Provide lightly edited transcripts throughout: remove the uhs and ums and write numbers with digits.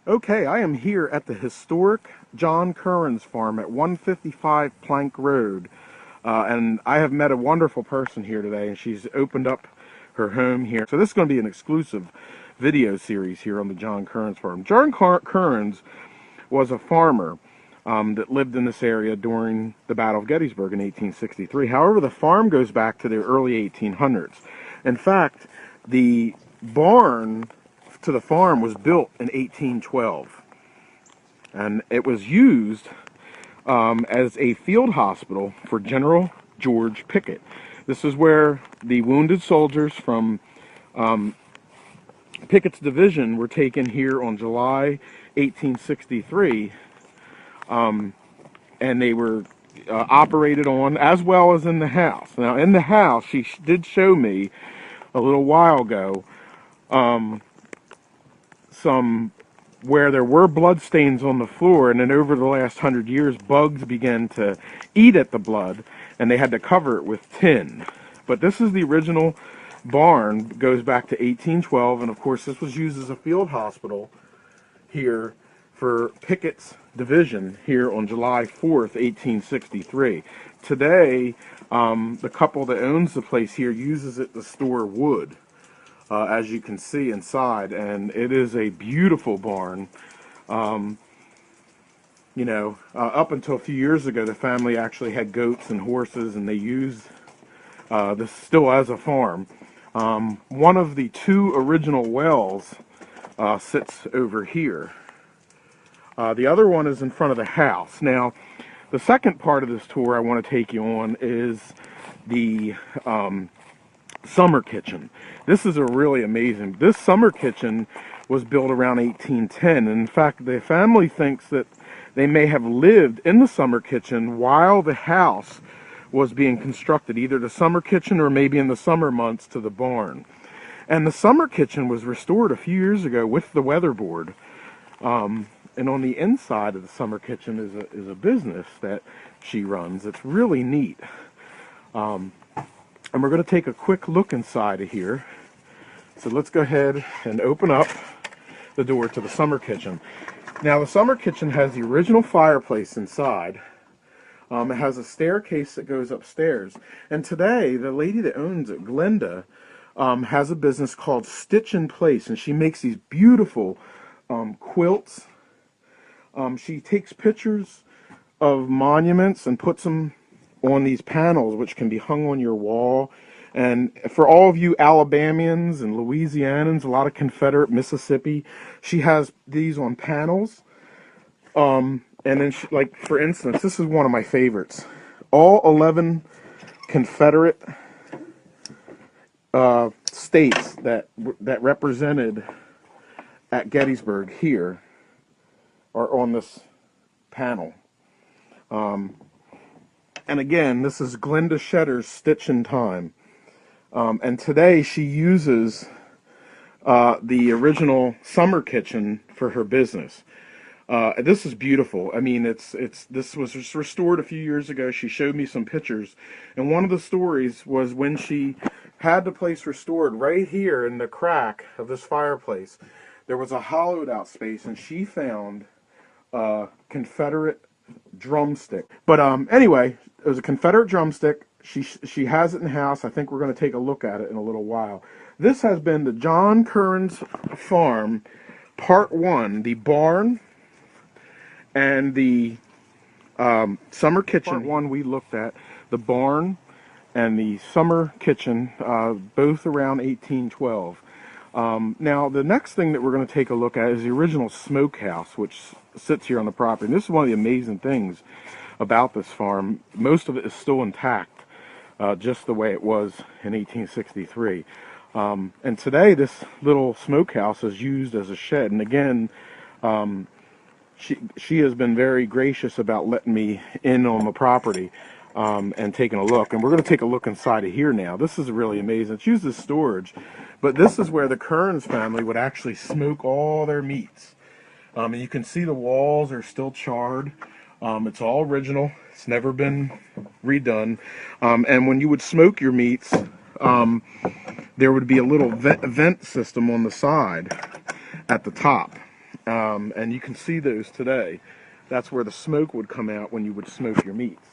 Okay, I am here at the historic John Curren's farm at 155 Plank Road. And I have met a wonderful person here today, and she's opened up her home here. So this is going to be an exclusive video series here on the John Curren's farm. John Curren's was a farmer that lived in this area during the Battle of Gettysburg in 1863. However, the farm goes back to the early 1800s. In fact, the barn to the farm was built in 1812, and it was used as a field hospital for General George Pickett. This is where the wounded soldiers from Pickett's division were taken here on July 1863, and they were operated on, as well as in the house. Now, in the house, she did show me a little while ago some where there were blood stains on the floor, and then over the last 100 years, bugs began to eat at the blood, and they had to cover it with tin. But this is the original barn, goes back to 1812, and of course this was used as a field hospital here for Pickett's division here on July 4th, 1863. Today, the couple that owns the place here uses it to store wood. As you can see inside, and it is a beautiful barn. Up until a few years ago, the family actually had goats and horses, and they used this still as a farm. One of the two original wells sits over here. The other one is in front of the house. Now, the second part of this tour I want to take you on is the summer kitchen. This is a really amazing. This summer kitchen was built around 1810. And in fact, the family thinks that they may have lived in the summer kitchen while the house was being constructed, either the summer kitchen or maybe in the summer months to the barn. And the summer kitchen was restored a few years ago with the weatherboard. And on the inside of the summer kitchen is a business that she runs. It's really neat. And we're going to take a quick look inside of here. So let's go ahead and open up the door to the summer kitchen. Now, the summer kitchen has the original fireplace inside. It has a staircase that goes upstairs. And today, the lady that owns it, Glenda, has a business called Stitch in Place. And she makes these beautiful quilts. She takes pictures of monuments and puts them on these panels, which can be hung on your wall. And for all of you Alabamians and Louisianans, a lot of Confederate Mississippi, she has these on panels. And then, like, for instance, this is one of my favorites. All 11 Confederate states that represented at Gettysburg here are on this panel. And again, this is Glenda Shedder's Stitch in Time. And today she uses the original summer kitchen for her business. This is beautiful. I mean, this was restored a few years ago. She showed me some pictures. And one of the stories was when she had the place restored, right here in the crack of this fireplace, there was a hollowed out space, and she found a Confederate drumstick. But anyway, it was a Confederate drumstick. She has it in the house. I think we're going to take a look at it in a little while. This has been the John Curren's Farm, Part 1, the barn and the summer kitchen. Part 1, we looked at the barn and the summer kitchen, both around 1812. Now, the next thing that we're going to take a look at is the original smokehouse, which sits here on the property. And this is one of the amazing things about this farm. Most of it is still intact, just the way it was in 1863. And today, this little smokehouse is used as a shed. And again, she has been very gracious about letting me in on the property and taking a look. And we're going to take a look inside of here now. This is really amazing. It's used as storage, but this is where the Curren's family would actually smoke all their meats. And you can see the walls are still charred. It's all original. It's never been redone. And when you would smoke your meats, there would be a little vent system on the side at the top. And you can see those today. That's where the smoke would come out when you would smoke your meats.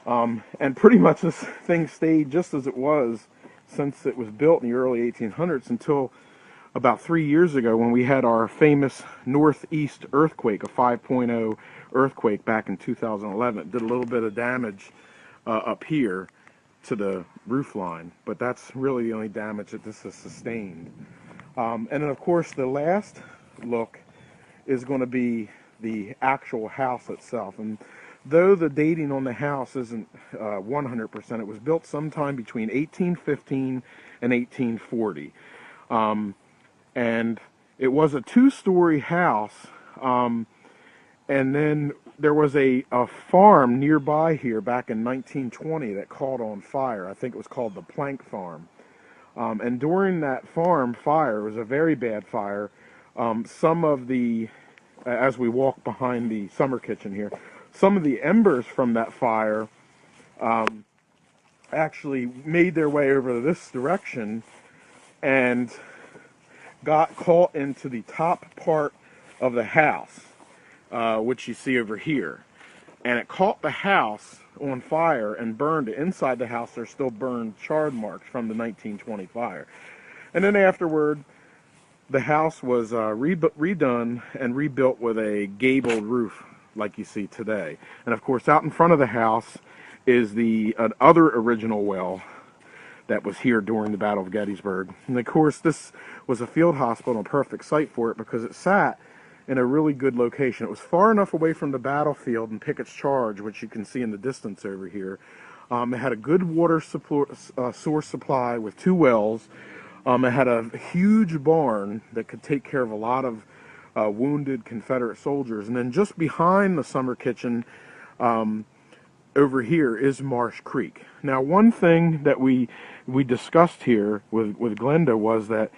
And pretty much this thing stayed just as it was since it was built in the early 1800s until about 3 years ago when we had our famous northeast earthquake, a 5.0 earthquake back in 2011. It did a little bit of damage up here to the roof line, but that's really the only damage that this has sustained. And then, of course, the last look is going to be the actual house itself. And though the dating on the house isn't 100%, it was built sometime between 1815 and 1840. And it was a two-story house. And then there was a farm nearby here back in 1920 that caught on fire. I think it was called the Plank Farm. And during that farm fire, it was a very bad fire, some of the, as we walk behind the summer kitchen here, some of the embers from that fire actually made their way over this direction and got caught into the top part of the house, which you see over here. And it caught the house on fire and burned it. Inside the house, there's still burned charred marks from the 1920 fire. And then afterward, the house was redone and rebuilt with a gabled roof like you see today. And of course, out in front of the house is the other original well that was here during the Battle of Gettysburg. And of course, this was a field hospital, a perfect site for it because it sat in a really good location. It was far enough away from the battlefield and Pickett's Charge, which you can see in the distance over here. It had a good water source supply with two wells. It had a huge barn that could take care of a lot of wounded Confederate soldiers. And then just behind the summer kitchen over here is Marsh Creek. Now, one thing that we discussed here with Glenda was that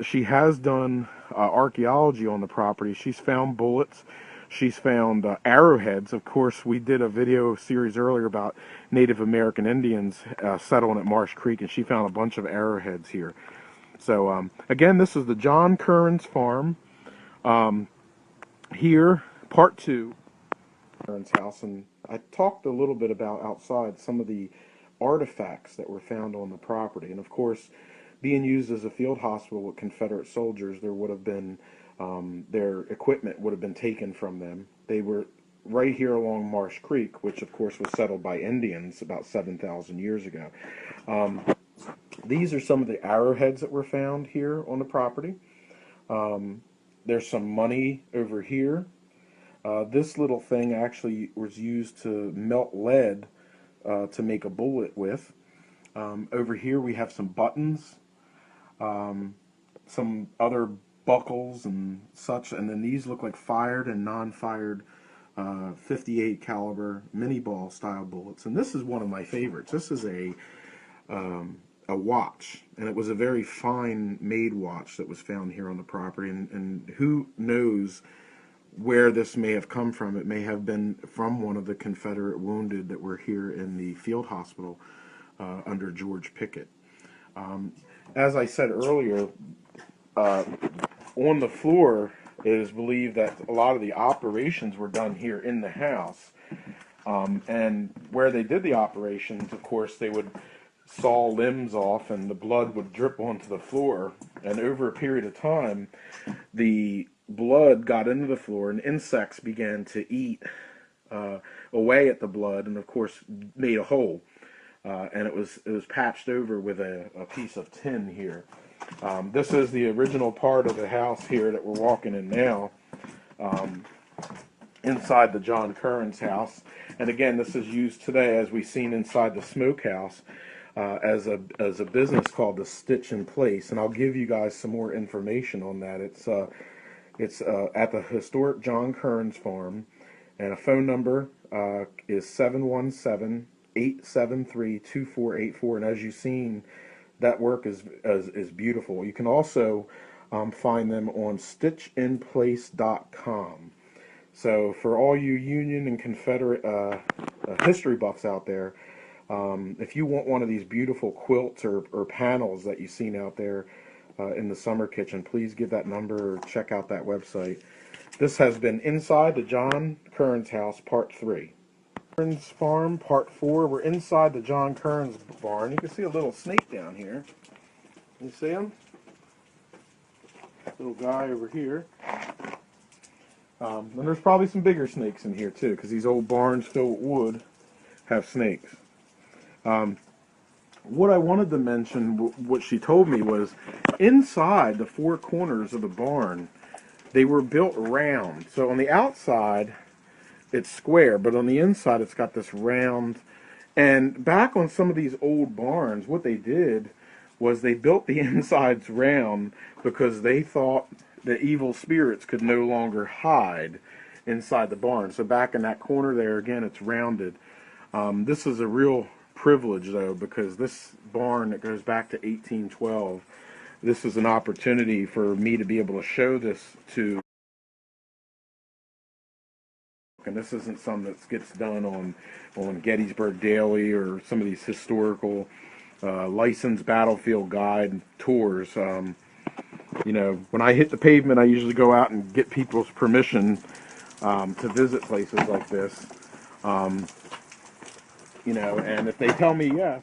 she has done archaeology on the property. She's found bullets. She's found arrowheads. Of course, we did a video series earlier about Native American Indians settling at Marsh Creek, and she found a bunch of arrowheads here. So, again, this is the John Curren's farm. Here, part two, Curren's house, and I talked a little bit about outside some of the artifacts that were found on the property. And of course, being used as a field hospital with Confederate soldiers, there would have been, their equipment would have been taken from them. They were right here along Marsh Creek, which of course was settled by Indians about 7,000 years ago. These are some of the arrowheads that were found here on the property. There's some money over here. This little thing actually was used to melt lead to make a bullet with. Over here we have some buttons, some other buckles and such, and then these look like fired and non-fired 58 caliber mini ball style bullets. And this is one of my favorites. This is a watch, and it was a very fine made watch that was found here on the property, and who knows where this may have come from. It may have been from one of the Confederate wounded that were here in the field hospital under George Pickett. As I said earlier, on the floor, it is believed that a lot of the operations were done here in the house. And where they did the operations, of course, they would saw limbs off and the blood would drip onto the floor. And over a period of time, the blood got into the floor and insects began to eat away at the blood and, of course, made a hole. And it was patched over with a piece of tin here. This is the original part of the house here that we're walking in now, inside the John Curren's house. And again, this is used today, as we've seen inside the smokehouse, as a business called the Stitch in Place. And I'll give you guys some more information on that. It's at the historic John Curren's farm, and a phone number is 717-873-2484. And as you've seen, that work is beautiful. You can also find them on stitchinplace.com. So for all you Union and Confederate history buffs out there, if you want one of these beautiful quilts or panels that you've seen out there, in the summer kitchen, please give that number or check out that website. This has been Inside the John Curren's House, Part 3. Curren's Farm, Part 4. We're inside the John Curren's barn. You can see a little snake down here. You see him? Little guy over here. And there's probably some bigger snakes in here too, because these old barns filled with wood have snakes. What I wanted to mention, what she told me, was inside the four corners of the barn, they were built round. So on the outside, it's square, but on the inside, it's got this round. And back on some of these old barns, what they did was they built the insides round because they thought the evil spirits could no longer hide inside the barn. So back in that corner there, again, it's rounded. This is a real privilege, though, because this barn that goes back to 1812, this is an opportunity for me to be able to show this to. And this isn't something that gets done on Gettysburg Daily or some of these historical licensed battlefield guide tours. You know, when I hit the pavement, I usually go out and get people's permission to visit places like this. You know, and if they tell me yes,